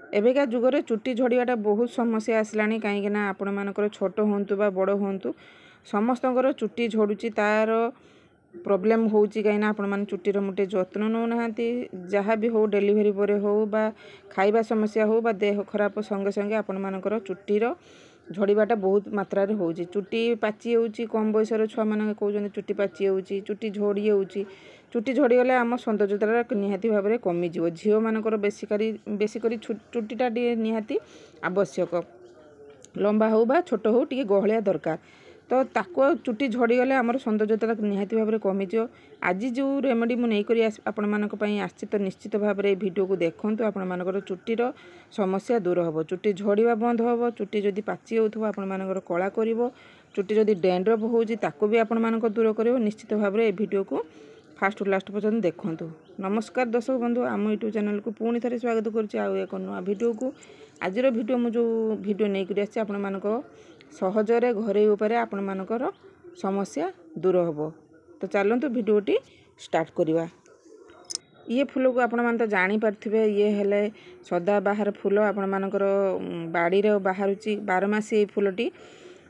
एबेका जुगरे चुट्टी झड़ीवाटा बहुत समस्या आसलानी कहीं आपण मानकर छोट हूँ बा बड़ हूँ समस्तଙ୍କର चुट्टी झड़ुची तार प्रोब्लेम होची कहीं आपण मान चुट्टीर मुटे जत्न नौ नाहांती जहाँ भी हो डेलीवरी पर हो बा खाइबा समस्या हो बा देह खराब संगे संगे आपण मानकर चुट्टीर झड़ीवाटा बहुत मात्रा रे होची चुट्टी पाची होची कम बयसर छुआ मान कहउछन चुट्टी पाची होची चुट्टी झड़ी होची चुट्टी झड़ी गले आम सौंदर्यता निहाती भाव में कमिजिव झील मानकर बेसिकरी चुट्टीटा निहाती आवश्यक लंबा हो बा छोट हो टी गहलिया दरकार तो ताको चुट्टी झड़ी गले आमर सौंदर्यता निहाती भाव में कमिजिव आज जो रेमेडी मुझे आपण मानक आसी तो निश्चित भाव में भिडियो को देखूँ आपण मानकर चुट्टीर समस्या दूर हम चुट्टी झड़वा बंद हम चुट्टी जदि पाची होथबो आपण मानकर कला करिवो चुट्टी जदि डैंड्रफ होउची ताको भी आपण मानकर दूर करिवो निश्चित भाव में भिडियो को फास्ट लास्ट पर्यटन देखूँ। नमस्कार दर्शक बंधु आम यूट्यूब चैनल को पुणी थे स्वागत करुच्ची आउ एक नुआ भिडियो को आज भिडियो मुझे भिडियो नहीं आसी आपण मानक सहजरे घरे उपाय आपण मानकर समस्या दूर हम तो चलतु भिडियोटी स्टार्ट करवा। ये फूल को आपण माने तो जानी पारथिबे ये हेले सदाबाहार फूल आपण मानकर बाड़ी रे बाहरुची 12 मास ये फूलटी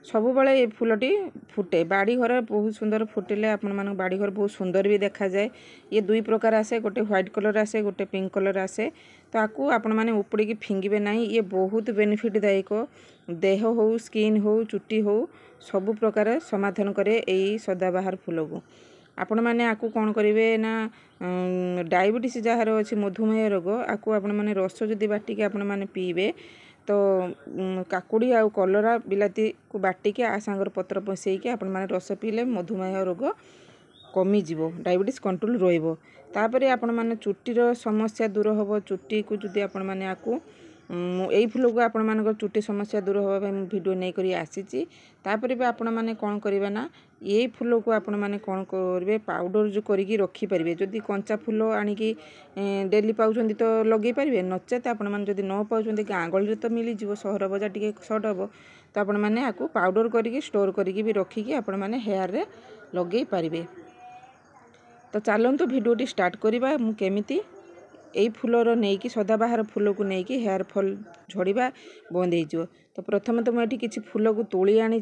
सबु बळे ये फूलटी फुटे बाड़ी घर बहुत सुंदर फुटिले आपण मान बाड़ी घर बहुत सुंदर भी देखा जाए। ये दुई प्रकार आसे गोटे व्हाइट कलर आसे गोटे पिंक कलर आसे तो आपको आपण माने उपड़ी की फिंगिबे नहीं ये बहुत बेनिफिट दायक देह हो स्किन हो चुट्टी हो सबु प्रकार समाधान करे एई सदाबाहार फूल को आपण माने आकु कौन करेंगे ना डायबिटीज जार अच्छी मधुमेह रोग आकु आपण माने रस जदि बाटिके आपण माने पीबे तो काकुड़ी आउ कलरा बिलाती को बाटिके आ सांगर पत्र पसैके आपण माने रस पीले मधुमेह रोग कमिजिव डायबिटीज कंट्रोल रहिबो तापरे आपण माने चुट्टीर समस्या दूर होबो चुट्टी को जदि आपण माने आकु यही फूल को आपण मानकर चुट्टी समस्या दूर होबा वीडियो नहीं करी आसीची तापरे भी आपण माने कोन करिवे ना यही फूल को आपण माने कोन करिवे पाउडर जो करिकी रखी परिवे जदि कंचा फूल आनिकी डेली पाउछंदी तो लगे परिवे नचेत आपण माने जदि न पाउछंदी गाँ गहली तो मिली जीवो सहर बजार टिके शॉर्ट हबो तो आपण माने आकु पाउडर करिकी स्टोर करिकी भी रखिकी आपण माने हेयर रे लगे परिवे। तो चलतु भिडियोटी स्टार्ट करवा मु केमिति यही फूलर नहीं सदाबाहार फूल को लेकिन हेयर फॉल झड़वा बंद हो तो प्रथम तो मुझे किसी फूल को तोली आनी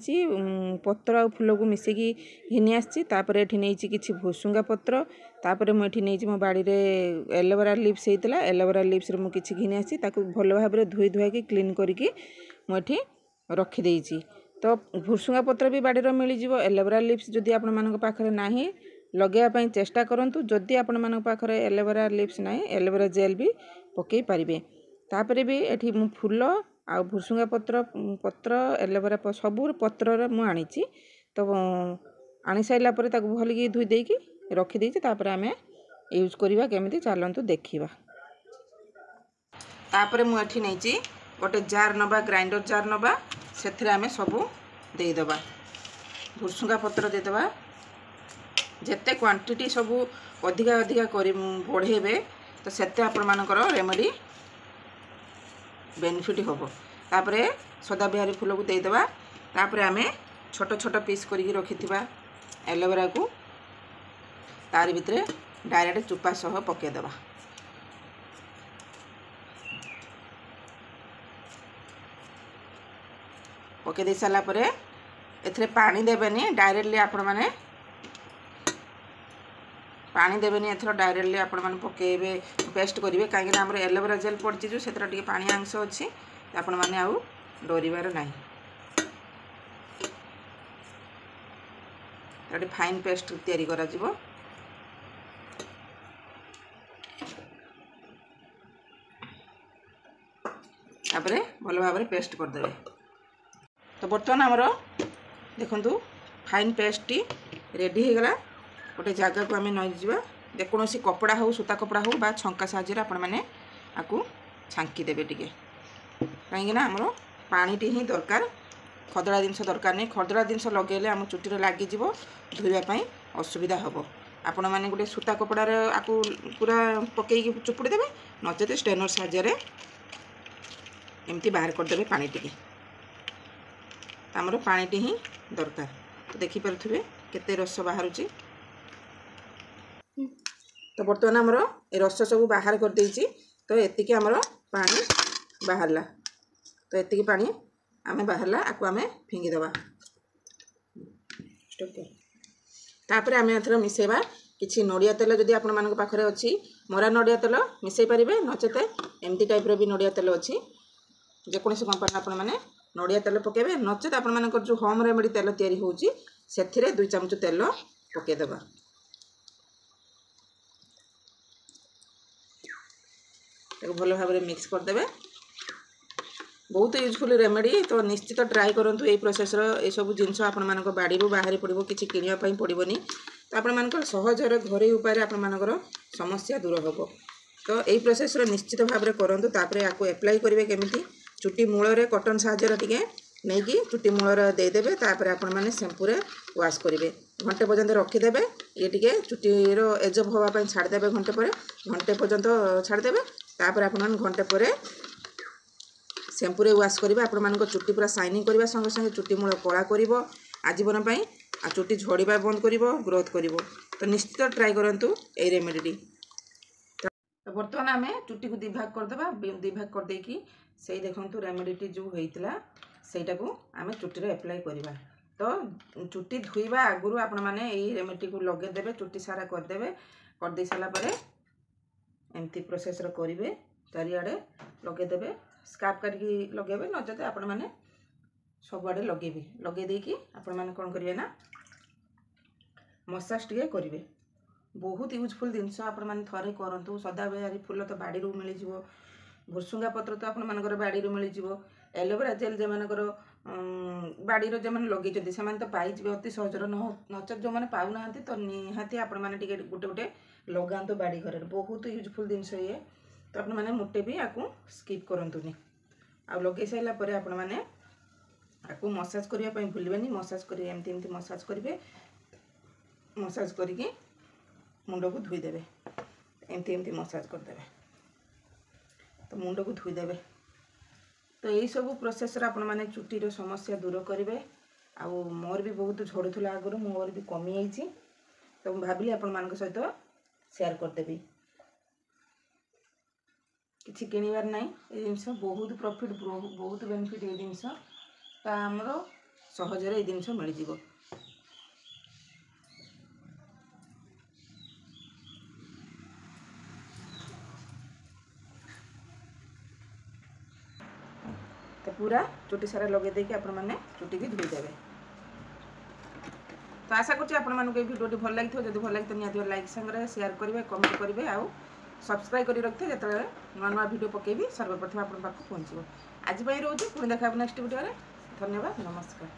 पत्र आ फूल को मिसेकी घिनी आसपर ये किसी भुसुंगा पत्र तापर मुझे नहीं मो बाड़ी में एलोवेरा लिप्स होता एलोवेरा लिप्स मुझे घिनी आसी भल भाव में धोई धुआकी क्लीन करके मुझे रखीदे तो भुसुंगा पत्र भी बाड़ी मिल जाव एलोवेरा लिप्स जदि आपण मान पाखे ना लगेवाई चेष्टा करूँ जदि आपण मान पाखे एलोवेरा लिप्स ना एलोवेरा जेल भी पकई पारे तापर भी एठी मु फूल आ भुसुंगा पत्र पत्र एलोवेरा सबू पत्र मु आनी तो आनी सारा पर भलिकी धोई देकी रखीदे तापर आम यूज करवा केमिति चलतु देखा। तापर मुझे नहीं गोटे जार नवा ग्राइंडर जार नवा से आम सबू देदेबा भुसुंगा पत्र देदेबा जेते क्वांटिटी सबू अधिका अधिका कर बढ़ेबे तो सेते आपण मानकर रेमेडी बेनिफिट हम तापर सदाबिहारी फूल को देदेबा तापर आम छोट छोट पीस करके रखिथिबा एलोवेरा को तार भितर डायरेक्ट चुपा सह पकेदेबा पके दे साला परे एथरे पानी देबेनी डायरेक्टली आपण माने पानी देवेनि एथर डायरेक्टली आपण माने पकेबे पेस्ट करेंगे कहीं आम एलोवेरा जेल पड़ी जो से पानी अंश अच्छी आपण माने आउ डरबार ना फाइन पेस्ट तैयारी करा जिवो तापरे भल भाव में पेस्ट करदे तो बर्तमान आमर देखु फाइन पेस्ट टी रेडी हो गला गोटे जगह को आम नई जा जेकोसी कपड़ा हो सूता कपड़ा हो बा छंका साहाय्य आपण मैंने आपको छांकी देवे टिके कहीं आमर पानी ही दरकार खदड़ा जिनस दरकार नहीं खदड़ा जिनस लगे आम चुटी लगे धोवाई असुविधा हम आपण मैंने गोटे सूता कपड़ार आपको पूरा पकईकि चुपुड़ी देवे नचेत स्टेनर साहाय्य एमती बाहर करदे पानी टिके आमर पानी ही दरकार तो देखिपे केते रस बाहर तो बर्तमान आमर ए रस सब बाहर कर देइछि तो एतिके आमर पानी बाहरला तो एतिकी पानी आमे बाहरला आकु आमे फिंगी देबा तापर आमे एथरा मिसेबा किछि नडिया तेल जदि आपण मानक पाखरे अछि मरा नडिया तेल मिसै परिबे नचेते एमती टाइप रो भी नडिया तेल अछि जे कोनसे कंपनी आपण माने नडिया तेल पकेबे नचेत आपण मानक जो होम रेमेडी तेल तयारी होउची सेथिरे 2 चमच तेल पके देबा ताको भलो भाबरे मिक्स कर देबे बहुत यूजफुल रेमेडी तो निश्चित ट्राई करंतु ए प्रोसेस रो ए सब जिंस आपण मानक बाडी रो बाहरी पड़िबो किछि किनिया पई पड़िबोनी तो आपण मानक सहज रे घरे उपाय आपण मानकर समस्या दूर होबो तो ए प्रोसेस रो निश्चित भाबरे करंतु तापरे आको अप्लाई करिवे केमिति चुट्टी मूल रे कॉटन साहाଯ୍य रे टिके नेकी चुट्टी मूल रे दे देबे तापरे आपण माने शैम्पू रे वॉश करिवे घंटे पर्यंत रखि देबे ये टिके चुट्टी रो एजब होवा पई छाड़ देबे घंटे पर्यंत छाड़ देबे तापरे आपण मान घंटे परे शैम्पू रे वॉश करिवे आपण मान चुट्टी पूरा शाइनिंग करबा संगे संगे चुट्टी मूल कला करिवो आजीवन पई आ चुट्टी झड़ीबा बंद करिवो ग्रोथ करिवो तो निश्चित ट्राई करंतु ए रेमेडी तो वर्तमान आमे चुट्टी को दिभाग कर देबा दिभाग कर देकी सेही देखंतु रेमेडी जो होइतला सेटा को आमे चुट्टी रे अप्लाई करिवा तो चुट्टी धुईबा आगुरु आपण माने ए रेमेडी को लगे देबे चुट्टी सारा कर देबे कर दे साला परे एमती प्रोसेस रो करिवे चारिआडे लगे देबे स्कार्फ काटी लगेबे न जते आपण माने सब आडे लगेबे लगे देकी आपण माने कोन करिवे ना मसाज टिके करिवे बहुत यूजफुल जिनस आपण माने थरे करंतु सदाबेरी फूल तो बाड़ी रू मिली जिवो भुरसुंगा पत्र तो आपण मानकर बाड़ी रू मिली जिवो एलोवेरा जेल जे मानकर बाड़ी रो जे माने लगे जदी से माने तो पाई जिवो अति सहज रो नचत जो माने पाउ नाहंती तो निहाती आपण माने टिके गुटे गुटे लगांतो बाड़ी घर बहुत यूजफुल जिनस ये तो आपण माने मोटे भी आकु स्किप करंतुनी आ लगे साइला परे आपण माने आकु मसाज करिया पई भूलिबेनी मसाज करी एमती एमती मसाज करिवे मसाज करिके मुंडो को धुई देबे एमती एमती मसाज कर देबे तो मुंडो को धुई देबे तो यही सब प्रोसेस रा आपण माने चुट्टी रो समस्या दूर करिवे आ मोर भी बहुत झड़ुथला आगरो मोर भी कमी आइछि तो भाबिली आपण मानक सहित शेयर कर देबी किछि किनिबार नाही ए जिंस बहुत प्रॉफिट बहुत बेनिफिट ए जिंस तो हमरो सहज रे ए जिंस मिल जिवो तो पूरा चुट्टी सारा लगे देके आपण माने चुट्टी की धुई देबे तो आशा करछि आपण मानको ए वीडियो भल लागिथो जदि भल लागितो निया लाइक संगे शेयर करिवे कमेंट करिवे आ सब्सक्राइब करी रखते जते नवा नवा वीडियो पकेबी सर्वप्रथम आपण पाखु पहुंचबो आज पई रहउछि पुणी देखा नेक्स्ट वीडियो रे धन्यवाद नमस्कार।